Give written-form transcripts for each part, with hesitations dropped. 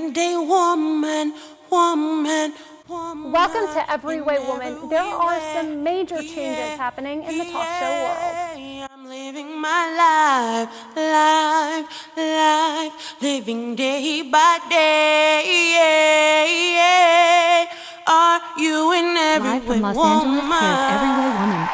Second day woman, woman, woman. Welcome to Every Way Woman. There are some major changes happening in the talk show world. I'm living my life, living day by day. Are you in every Live way from Los woman? Angeles, here's Every Way Woman.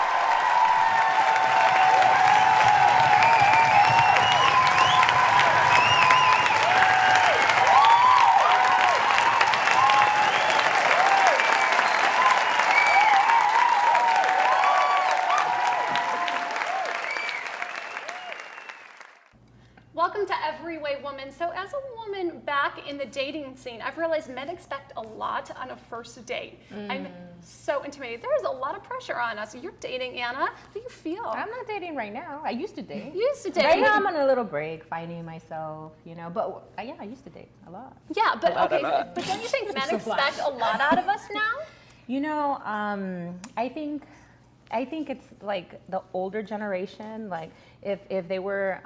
Welcome to Every Way Woman. So as a woman back in the dating scene, I've realized men expect a lot on a first date. I'm so intimidated. There is a lot of pressure on us. You're dating, Anna. How do you feel? I'm not dating right now. I used to date. You used to date. Right now I'm on a little break, finding myself, but yeah, I used to date a lot. Yeah, but okay, but don't you think men expect a lot out of us now? I think it's like the older generation, like if they were,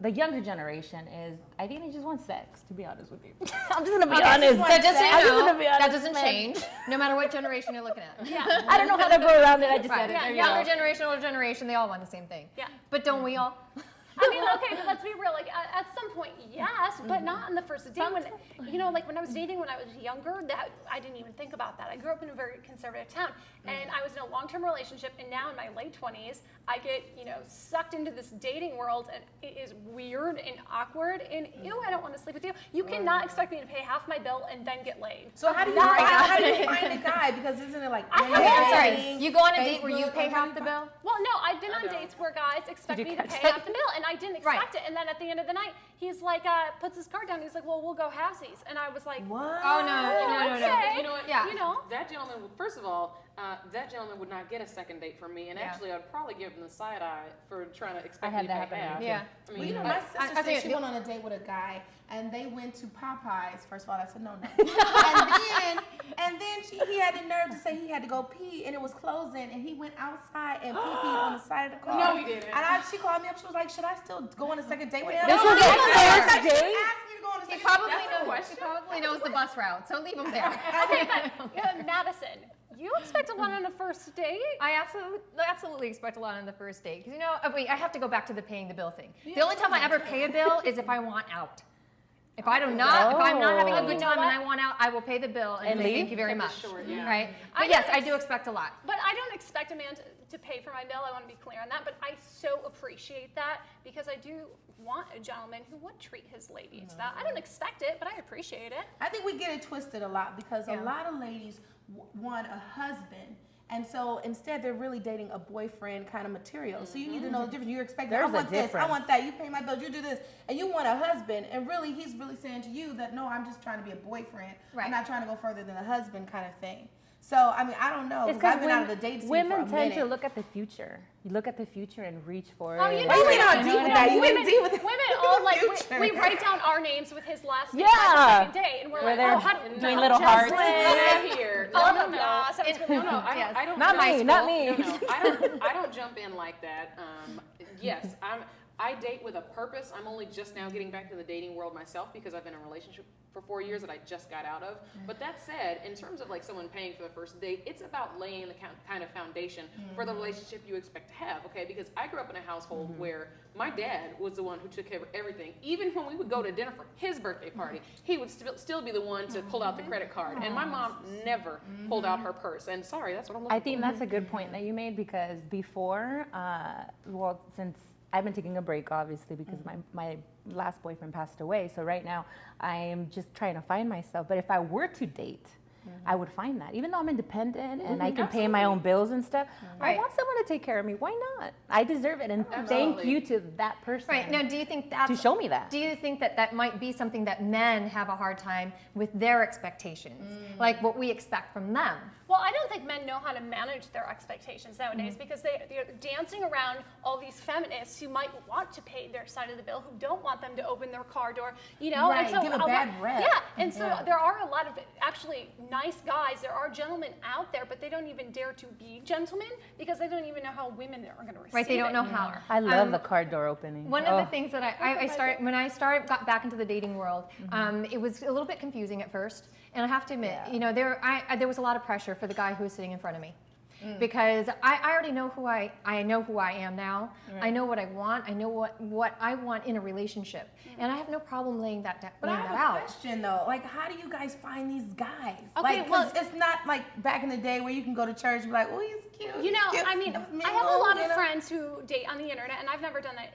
the younger generation is, I think they just want sex, to be honest with you. I'm just gonna be honest. So just so you I'm just know, gonna be honest, that doesn't man. change, no matter what generation you're looking at. Yeah. I don't know how to go around it, I just Right. said it. Yeah, There you younger go. generation, older generation, they all want the same thing. Yeah. But don't we all? I mean, okay, but let's be real. Like at some point, yes, but not on the first date. When like when I was dating when I was younger, that I didn't even think about that. I grew up in a very conservative town, and I was in a long-term relationship. And now in my late 20s, I get sucked into this dating world, and it is weird and awkward. And I don't want to sleep with you. You cannot expect me to pay half my bill and then get laid. So how do you find a guy? Because isn't it like I Okay, I'm sorry. dating, You go on a date where you Facebook, pay how half do the you bill? Well, no, I've been on dates where guys expect me to pay half the bill, and I didn't expect Right. it. And then at the end of the night, he's like, puts his card down. He's like, well, we'll go halfsies. And I was like, What? Oh no. okay. You know what? Yeah. That gentleman, first of all, that gentleman would not get a second date from me, and Yeah. actually, I'd probably give him the side eye for trying to expect had me to that pay happen half. to me, Yeah. I mean, Well, my I sister think said she it- went on a date with a guy, and they went to Popeyes. First of all, that's a no-no. and then he had the nerve to say he had to go pee, and it was closing, and he went outside and pee-peed on the side of the car. No, he didn't. And she called me up. She was like, "Should I still go on a second date with him?" This was their first date? She asked me to go on a He second probably date. knows. He probably knows the bus route, so leave him there. okay, but Madison, you expect a lot on a first date? I absolutely expect a lot on the first date because wait, I have to go back to the paying the bill thing. The only time I ever pay a bill is if I want out. If I'm not having a good time and I want out, I will pay the bill and say leave? thank you very Kept it much. short, yeah. Right? I But yes, don't I do expect a lot. But I don't expect a man to pay for my bill. I want to be clear on that. But I so appreciate that because I do want a gentleman who would treat his lady to that. I don't expect it, but I appreciate it. I think we get it twisted a lot because a lot of ladies want a husband. And so instead, they're really dating a boyfriend kind of material. So you need to know the difference. You're expecting, There's I want a this, I difference. want that. You pay my bills, you do this. And you want a husband. And really, he's really saying to you that, no, I'm just trying to be a boyfriend. Right. I'm not trying to go further than a husband kind of thing. So, I mean, I don't know. It's Because I've because been out of the date scene women for a tend minute. to look at the future. You look at the future and reach for it. Oh, you know, Why you ain't on You know deep with what I that? mean? You women, ain't deep with women all like future. we write down our names with his last name Yeah. on the second date, and we're Where like, they're oh, how do doing little hearts. Look here. Oh, No, so it's really No, I Yes. don't. Not jump- me, not me. No, I don't jump in like that. Yes, I date with a purpose. I'm only just now getting back to the dating world myself because I've been in a relationship for 4 years that I just got out of. But that said, in terms of like someone paying for the first date, it's about laying the kind of foundation for the relationship you expect to have. Okay, because I grew up in a household where my dad was the one who took care of everything. Even when we would go to dinner for his birthday party, he would still be the one to pull out the credit card. And my mom never pulled out her purse. And sorry, that's what I'm looking I think that's a good point that you made because before, since I've been taking a break, obviously, because my last boyfriend passed away. So right now, I am just trying to find myself. But if I were to date, I would find that. Even though I'm independent and I can pay my own bills and stuff, I Right. want someone to take care of me. Why not? I deserve it. And thank Absolutely. you to that person Right. Now, do you think that's to show me that. Do you think that might be something that men have a hard time with their expectations, like what we expect from them? Well, I don't think men know how to manage their expectations nowadays because they're dancing around all these feminists who might want to pay their side of the bill, who don't want them to open their car door, Right, and so give a bad rep. Yeah, and so there are a lot of actually nice guys. There are gentlemen out there, but they don't even dare to be gentlemen because they don't even know how women are going to receive Right, they don't it. know how. I love the car door opening. One of the things that I started, when I got back into the dating world, it was a little bit confusing at first. And I have to admit, you know, there was a lot of pressure for the guy who was sitting in front of me. Because I already know who I know who I am now. Right. I know what I want. I know what I want in a relationship, and I have no problem laying that out. But I have a question though. Like, how do you guys find these guys? Okay, like, well, it's not like back in the day where you can go to church and be like, oh, he's cute. You know, he's cute. I mean, I have a lot of friends who date on the internet, and I've never done that.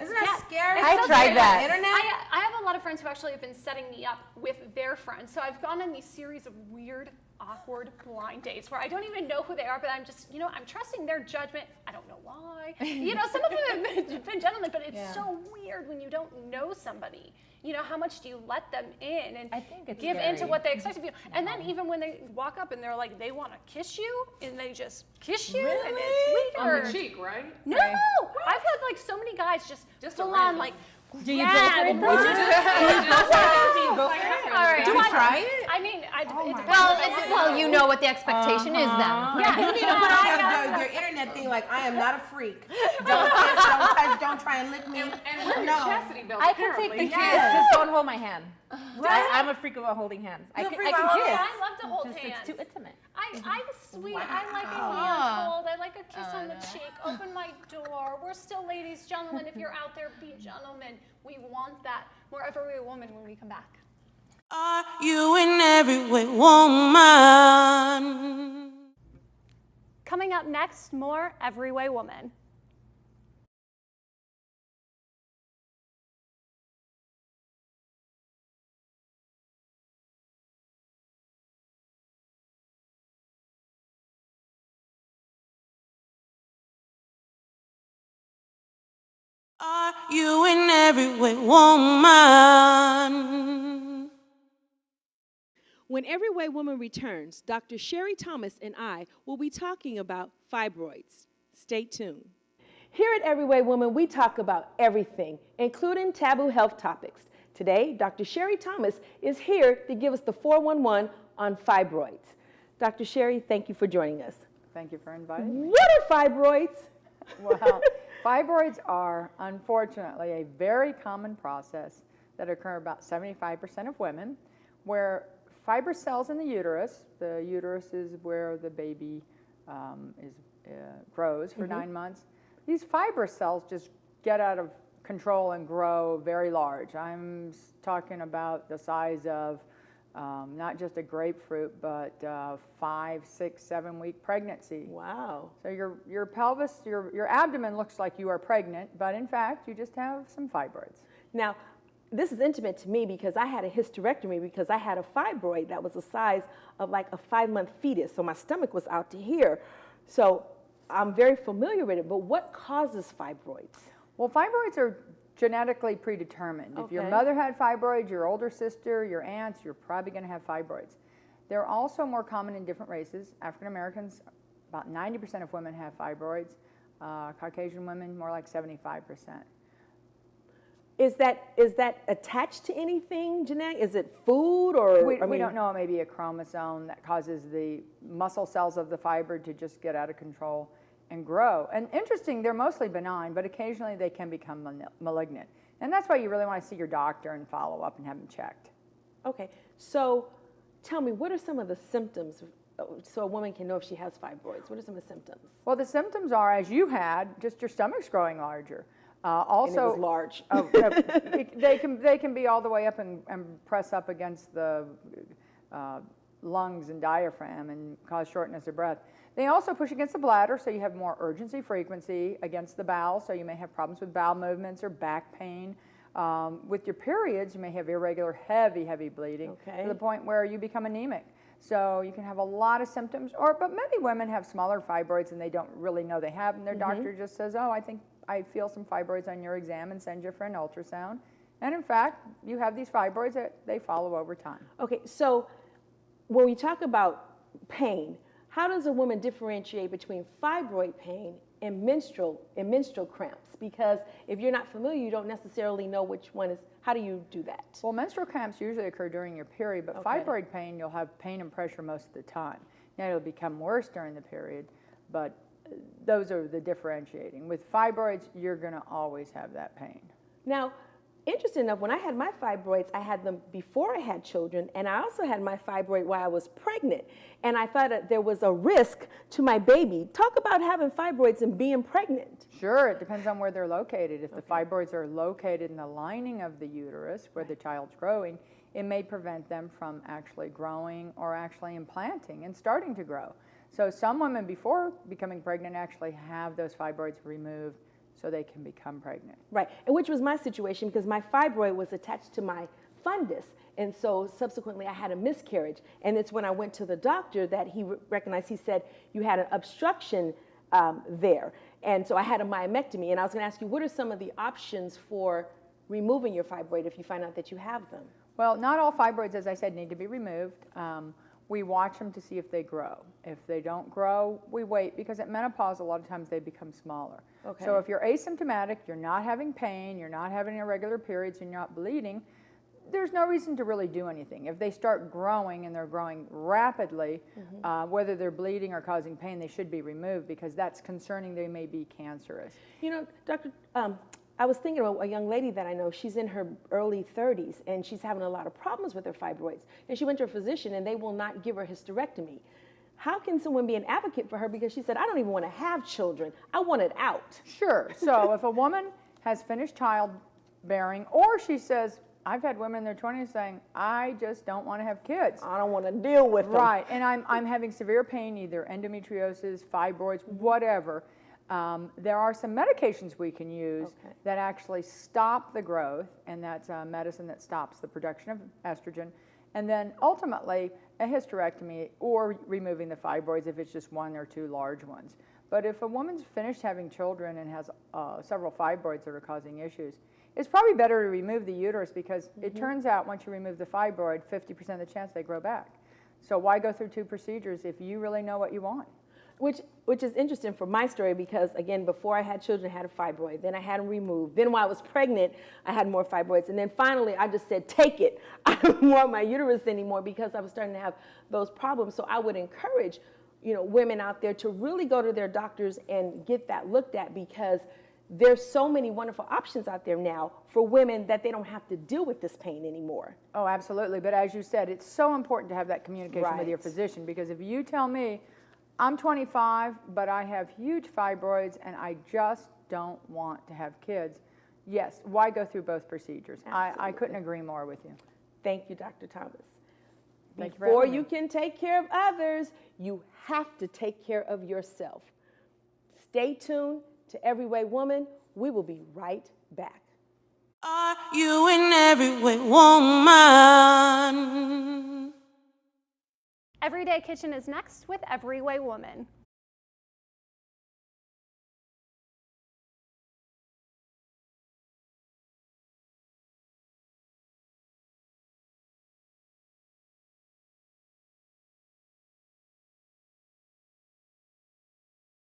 Isn't that scary? I tried that. Internet? I have a lot of friends who actually have been setting me up with their friends. So I've gone on these series of weird, awkward blind dates where I don't even know who they are, but I'm just, you know, I'm trusting their judgment. I don't know why. You know, some of them have been gentlemen, but it's so weird when you don't know somebody. You know, how much do you let them in and I think it's give scary. in to what they expect of you? And then even when they walk up and they're like, they want to kiss you, and they just kiss you, and it's On weird. the cheek, right? No, I've had like so many guys just full on like. Do you go for it? All right. Do I try it? I mean, Well, you know what the expectation is then. yeah. You need to put on your internet thing like, I am not a freak. Don't kiss, don't touch, don't try and lick me. And wear your chastity belt, I can take the apparently. kiss, just don't hold my hand. I'm a freak about holding hands. I You're a can freak about kiss. holding I love to hold Just, hands. it's too intimate. I'm sweet. I like a hand hold. I like a kiss on the cheek. Open my door. We're still ladies, gentlemen. If you're out there, be gentlemen. We want that. We're every woman when we come back. Are you in every way woman? Coming up next, more Every Way Woman. Are you in every way woman? When Every Way Woman returns, Dr. Sherry Thomas and I will be talking about fibroids. Stay tuned. Here at Every Way Woman, we talk about everything, including taboo health topics. Today, Dr. Sherry Thomas is here to give us the 411 on fibroids. Dr. Sherry, thank you for joining us. Thank you for inviting me. What are fibroids? Well, fibroids are unfortunately a very common process that occur about 75% of women, where fibrous cells in the uterus is where the baby grows for 9 months. These fibrous cells just get out of control and grow very large. I'm talking about the size of not just a grapefruit, but 5, 6, 7 week pregnancy. Wow. So your pelvis, your abdomen looks like you are pregnant, but in fact, you just have some fibroids. Now, this is intimate to me because I had a hysterectomy because I had a fibroid that was the size of like a 5-month fetus. So my stomach was out to here. So I'm very familiar with it, but what causes fibroids? Well, fibroids are genetically predetermined. If your mother had fibroids, your older sister, your aunts, you're probably going to have fibroids. They're also more common in different races. African Americans, about 90% of women have fibroids. Caucasian women, more like 75%. Is that attached to anything, Jeanette? Is it food or? We don't know. It may be a chromosome that causes the muscle cells of the fiber to just get out of control and grow. And interesting, they're mostly benign, but occasionally they can become malignant. And that's why you really want to see your doctor and follow up and have them checked. Okay, so tell me, what are some of the symptoms so a woman can know if she has fibroids? What are some of the symptoms? Well, the symptoms are, as you had, just your stomach's growing larger. Also, And it was large. they can be all the way up and press up against the lungs and diaphragm and cause shortness of breath. They also push against the bladder, so you have more urgency frequency, against the bowel, so you may have problems with bowel movements or back pain. With your periods, you may have irregular, heavy bleeding to the point where you become anemic. So you can have a lot of symptoms, but many women have smaller fibroids and they don't really know they have, and their doctor just says, oh, I feel some fibroids on your exam, and send you for an ultrasound. And in fact, you have these fibroids that they follow over time. Okay, so when we talk about pain, how does a woman differentiate between fibroid pain and menstrual cramps? Because if you're not familiar, you don't necessarily know which one is. How do you do that? Well, menstrual cramps usually occur during your period, but fibroid pain, you'll have pain and pressure most of the time. Now, it'll become worse during the period, but those are the differentiating. With fibroids, you're going to always have that pain. Now, interesting enough, when I had my fibroids, I had them before I had children, and I also had my fibroid while I was pregnant. And I thought that there was a risk to my baby. Talk about having fibroids and being pregnant. Sure, it depends on where they're located. If the fibroids are located in the lining of the uterus where the child's growing, it may prevent them from actually growing or actually implanting and starting to grow. So some women before becoming pregnant actually have those fibroids removed so they can become pregnant. Right, and which was my situation because my fibroid was attached to my fundus, and so subsequently I had a miscarriage. And it's when I went to the doctor that he recognized, he said, you had an obstruction there. And so I had a myomectomy, and I was gonna ask you, what are some of the options for removing your fibroid if you find out that you have them? Well, not all fibroids, as I said, need to be removed. We watch them to see if they grow. If they don't grow, we wait, because at menopause, a lot of times they become smaller. Okay. So if you're asymptomatic, you're not having pain, you're not having irregular periods, and you're not bleeding, there's no reason to really do anything. If they start growing and they're growing rapidly, whether they're bleeding or causing pain, they should be removed because that's concerning. They may be cancerous. You know, Doctor, I was thinking about a young lady that I know. She's in her early 30s, and she's having a lot of problems with her fibroids. And she went to a physician, and they will not give her hysterectomy. How can someone be an advocate for her? Because she said, I don't even want to have children. I want it out. Sure. So if a woman has finished childbearing, or she says, I've had women in their 20s saying, I just don't want to have kids. I don't want to deal with them. Right, and I'm having severe pain, either endometriosis, fibroids, whatever. There are some medications we can use that actually stop the growth, and that's a medicine that stops the production of estrogen. And then ultimately, a hysterectomy or removing the fibroids if it's just one or two large ones. But if a woman's finished having children and has several fibroids that are causing issues, it's probably better to remove the uterus because it turns out once you remove the fibroid, 50% of the chance they grow back. So why go through two procedures if you really know what you want? Which is interesting for my story because, again, before I had children, I had a fibroid. Then I had them removed. Then while I was pregnant, I had more fibroids. And then finally, I just said, take it. I don't want my uterus anymore because I was starting to have those problems. So I would encourage, you know, women out there to really go to their doctors and get that looked at because there's so many wonderful options out there now for women that they don't have to deal with this pain anymore. Oh, absolutely. But as you said, it's so important to have that communication with your Right. physician because if you tell me, I'm 25, but I have huge fibroids and I just don't want to have kids, yes, why go through both procedures? I couldn't agree more with you. Thank you, Dr. Thomas. Thank you for Before having you me. can take care of others, you have to take care of yourself. Stay tuned to Everyway Woman. We will be right back. Are you in every way woman? Everyday Kitchen is next with Everyway Woman.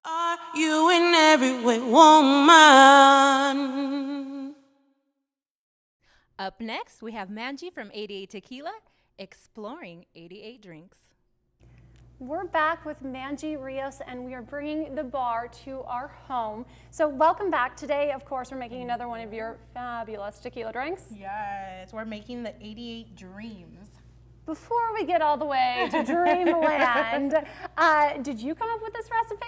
Are you in every way woman? Up next, we have Manji from 88 Tequila, exploring 88 drinks. We're back with Manji Rios, and we are bringing the bar to our home. So welcome back. Today, of course, we're making another one of your fabulous tequila drinks. Yes, we're making the 88 Dreams. Before we get all the way to Dreamland, did you come up with this recipe?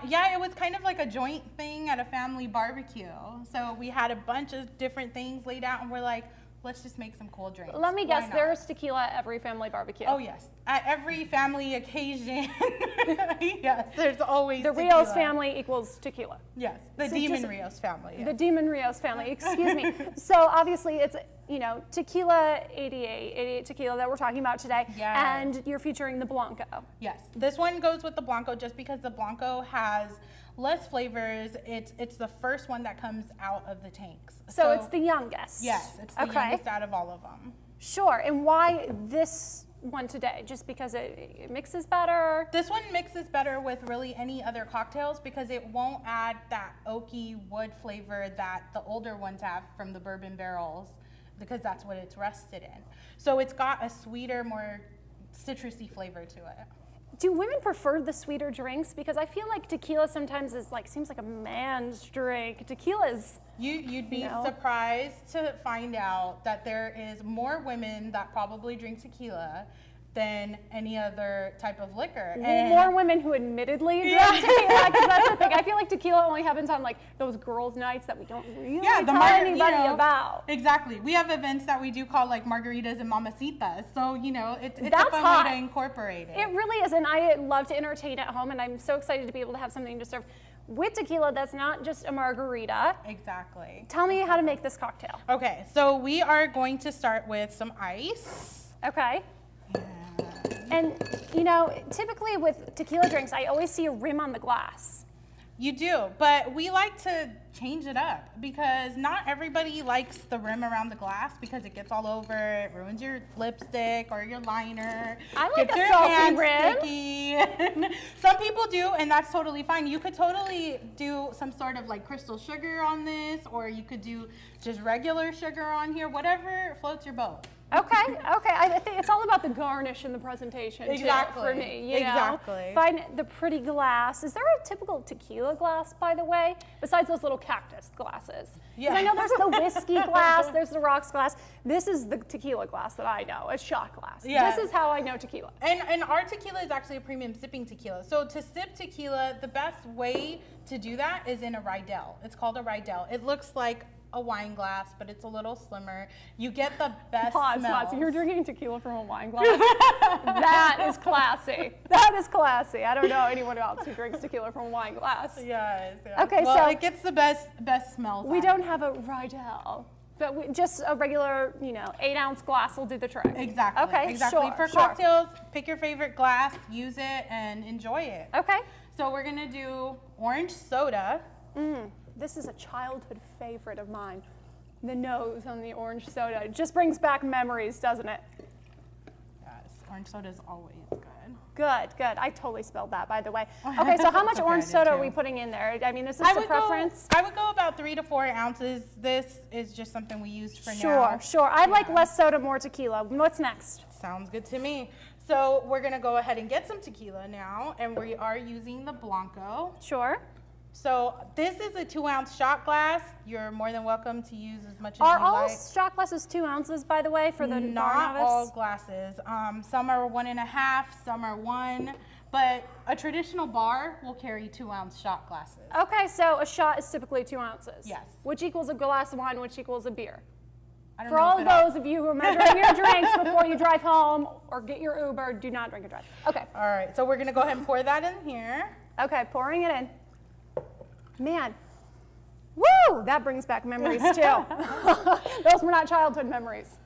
Yeah, it was kind of like a joint thing at a family barbecue. So we had a bunch of different things laid out, and we're like, let's just make some cool drinks. Let me Why guess, not? there's tequila at every family barbecue. Oh yes, at every family occasion. Yes, there's always The tequila. Rios family equals tequila. Yes, the So Demon just- Rios family. The Yes. Demon Rios family, excuse me. So obviously it's, you know, tequila 88 tequila that we're talking about today. Yes. And you're featuring the Blanco. Yes, this one goes with the Blanco just because the Blanco has less flavors. It's the first one that comes out of the tanks. So it's the youngest. Yes, it's the Okay. youngest out of all of them. Sure, and why this one today, just because it mixes better? This one mixes better with really any other cocktails because it won't add that oaky wood flavor that the older ones have from the bourbon barrels, because that's what it's rested in. So it's got a sweeter, more citrusy flavor to it. Do women prefer the sweeter drinks? Because I feel like tequila sometimes seems like a man's drink. Tequila is. You'd be No. surprised to find out that there is more women that probably drink tequila than any other type of liquor. And More women who admittedly drink tequila, because that's the thing. I feel like tequila only happens on like those girls' nights that we don't really tell anybody about. Exactly. We have events that we do call like margaritas and mamacitas. So, it's a That's fun hot. way to incorporate it. It really is, and I love to entertain at home, and I'm so excited to be able to have something to serve with tequila that's not just a margarita. Exactly. Tell me how to make this cocktail. Okay, so we are going to start with some ice. Okay. And typically with tequila drinks, I always see a rim on the glass. You do, but we like to change it up because not everybody likes the rim around the glass because it gets all over, it ruins your lipstick or your liner. I like gets a your salty hands rim. sticky. Some people do, and that's totally fine. You could totally do some sort of like crystal sugar on this, or you could do just regular sugar on here, whatever floats your boat. Okay. I think it's all about the garnish and the presentation too, Exactly. for me. You know? Exactly. Find the pretty glass. Is there a typical tequila glass, by the way, besides those little cactus glasses? 'Cause Yeah. I know there's the whiskey glass, there's the rocks glass. This is the tequila glass that I know, a shot glass. Yeah. This is how I know tequila. And our tequila is actually a premium sipping tequila. So to sip tequila, the best way to do that is in a Rydell. It's called a Rydell. It looks like a wine glass, but it's a little slimmer. You get the best Pause. smells. You're drinking tequila from a wine glass? That is classy. That is classy. I don't know anyone else who drinks tequila from a wine glass. Yes. Okay, well, so- it gets the best smells. We out don't of have a Rydell, but just a regular, 8-ounce glass will do the trick. it. Exactly. Okay, Exactly. sure, For sure. cocktails, pick your favorite glass, use it, and enjoy it. Okay. So we're gonna do orange soda. This is a childhood favorite of mine. The nose on the orange soda. It just brings back memories, doesn't it? Yes, orange soda is always good. Good. I totally spelled that, by the way. Okay, so how much It's okay, orange I did soda are too. we putting in there? I mean, is this a preference? I would go about 3 to 4 ounces. This is just something we used for now. Sure. I like less soda, more tequila. What's next? Sounds good to me. So we're gonna go ahead and get some tequila now, and we are using the Blanco. Sure. So this is a 2-ounce shot glass. You're more than welcome to use as much as Are you all like. shot glasses 2 ounces, by the way, for the bar Not novice? all glasses. Some are 1.5, some are 1. But a traditional bar will carry 2-ounce shot glasses. Okay, so a shot is typically 2 ounces. Yes. Which equals a glass of wine, which equals a beer. I don't For know all if of it those of you who are measuring your drinks before you drive home or get your Uber, do not drink and drive. Okay. All right, so we're gonna go ahead and pour that in here. Okay, pouring it in. Man, woo! That brings back memories too. Those were not childhood memories.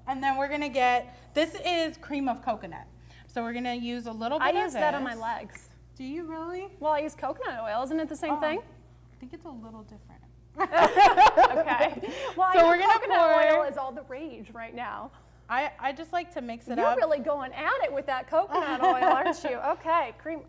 And then we're gonna get, this is cream of coconut. So we're gonna use a little bit I of use that on this. my legs. Do you really? Well, I use coconut oil. Isn't it the same thing? I think it's a little different. Okay. Well, So I know we're gonna coconut pour- oil is all the rage right now. I just like to mix it You're up. really going at it with that coconut oil, aren't you? Okay, cream.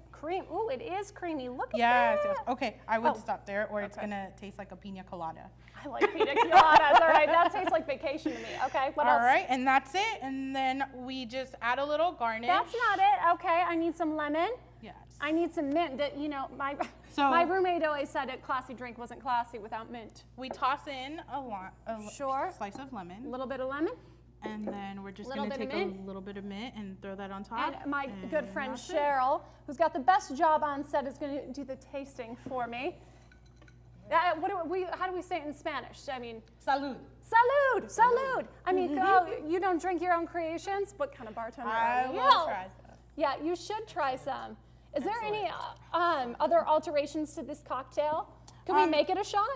Ooh, it is creamy. Look at Yes, that. yes. Okay, I would Oh. stop there or it's Okay. gonna taste like a pina colada. I like pina coladas. All right, that tastes like vacation to me. Okay, what All else? right, and that's it. And then we just add a little garnish. That's not it. Okay, I need some lemon. Yes. I need some mint. That my So- my roommate always said a classy drink wasn't classy without mint. We toss in Sure. slice of A lemon. little bit of lemon. And then we're just Little gonna bit of take mint. a little bit of mint and throw that on top. And my good And friend that's it. Cheryl, who's got the best job on set, is going to do the tasting for me. How do we say it in Spanish? I mean, Salud. salud. I mean, you don't drink your own creations. What kind of bartender I are you? will try some. Yeah, you should try some. Is there any other alterations to this cocktail? Can we make it a shot?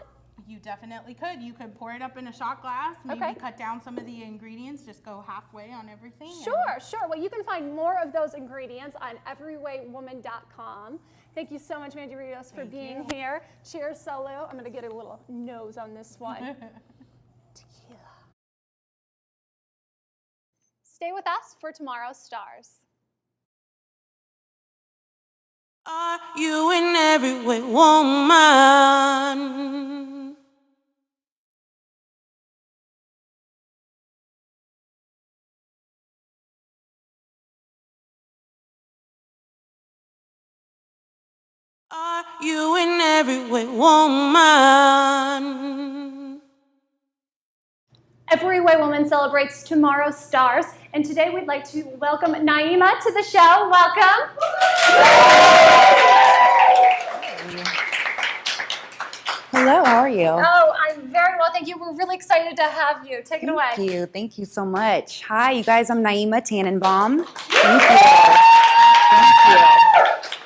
You definitely could. You could pour it up in a shot glass, maybe Okay. cut down some of the ingredients, just go halfway on everything. and- Sure. Well, you can find more of those ingredients on everywaywoman.com. Thank you so much, Mandy Rios, for being here. Cheers, Solo. I'm going to get a little nose on this one. Tequila. Stay with us for tomorrow's stars. Are you in every way, woman? Are you in every way, woman? Every Way Woman celebrates tomorrow's stars, and today we'd like to welcome Naima to the show. Welcome. Hello, how are you? Oh, I'm very well, thank you. We're really excited to have you. Take it away. Thank you so much. Hi, you guys, I'm Naima Tannenbaum. Thank you.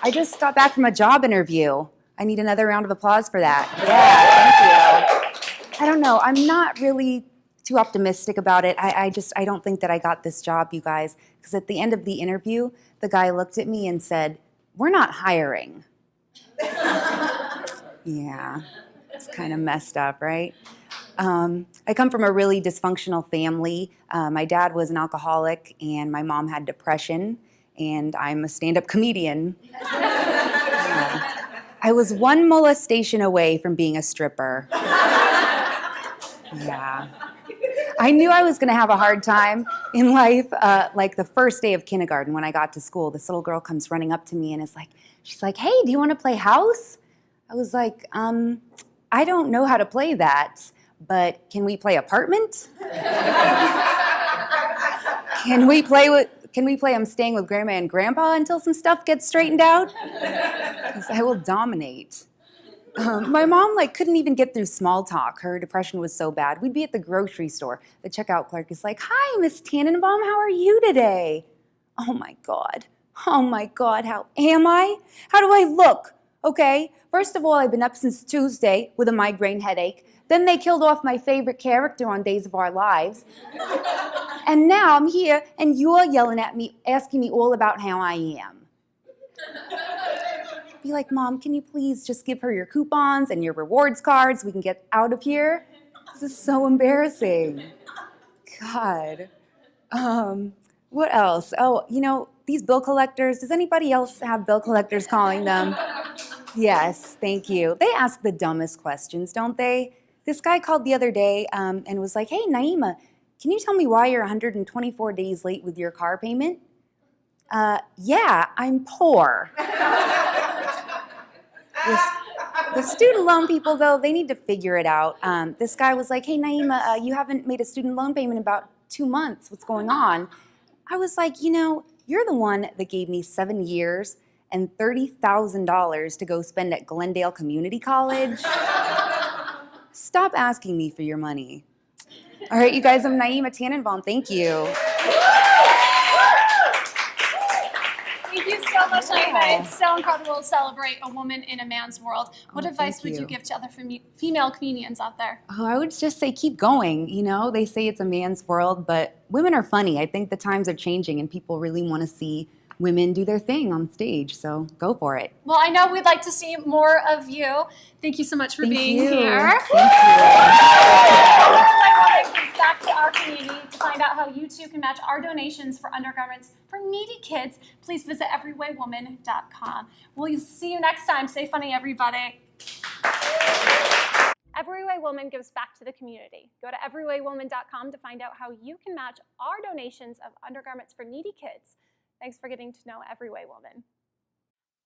I just got back from a job interview. I need another round of applause for that. Yeah, thank you. I don't know, I'm not really too optimistic about it. I don't think that I got this job, you guys, because at the end of the interview, the guy looked at me and said, "We're not hiring." Yeah, it's kind of messed up, right? I come from a really dysfunctional family. My dad was an alcoholic and my mom had depression, and I'm a stand-up comedian. I was one molestation away from being a stripper. Yeah. I knew I was gonna have a hard time in life. Like the first day of kindergarten when I got to school, this little girl comes running up to me and she's like, "Hey, do you wanna play house?" I was like, I don't know how to play that, but can we play apartment? Can we play I'm staying with grandma and grandpa until some stuff gets straightened out? 'Cause I will dominate. My mom couldn't even get through small talk. Her depression was so bad. We'd be at the grocery store. The checkout clerk is like, "Hi, Miss Tannenbaum, how are you today?" Oh my God, how am I? How do I look? Okay, first of all, I've been up since Tuesday with a migraine headache. Then they killed off my favorite character on Days of Our Lives. And now I'm here and you're yelling at me, asking me all about how I am. Be like, "Mom, can you please just give her your coupons and your rewards cards so we can get out of here?" This is so embarrassing. God. What else? Oh, these bill collectors, does anybody else have bill collectors calling them? Yes, thank you. They ask the dumbest questions, don't they? This guy called the other day and was like, "Hey, Naima, can you tell me why you're 124 days late with your car payment?" Yeah, I'm poor. The student loan people, though, they need to figure it out. This guy was like, "Hey, Naima, you haven't made a student loan payment in about 2 months. What's going on?" I was like, "You're the one that gave me 7 years and $30,000 to go spend at Glendale Community College. Stop asking me for your money." All right, you guys, I'm Naima Tannenbaum. Thank you. Thank you so much, Naima. It's so incredible to celebrate a woman in a man's world. What advice would you give to other female comedians out there? Oh, I would just say keep going. They say it's a man's world, but women are funny. I think the times are changing and people really want to see women do their thing on stage, so go for it. Well, I know we'd like to see more of you. Thank you so much for being here. Thank you. I want to give back to our community. To find out how you too can match our donations for undergarments for needy kids, please visit everywaywoman.com. We'll see you next time. Stay funny, everybody. Every Way Woman gives back to the community. Go to everywaywoman.com to find out how you can match our donations of undergarments for needy kids. Thanks for getting to know Every Way Woman.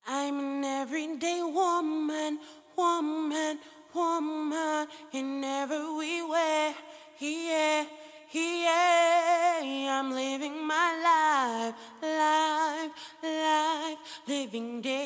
I'm an everyday woman in every way. Yeah. I'm living my life, living day.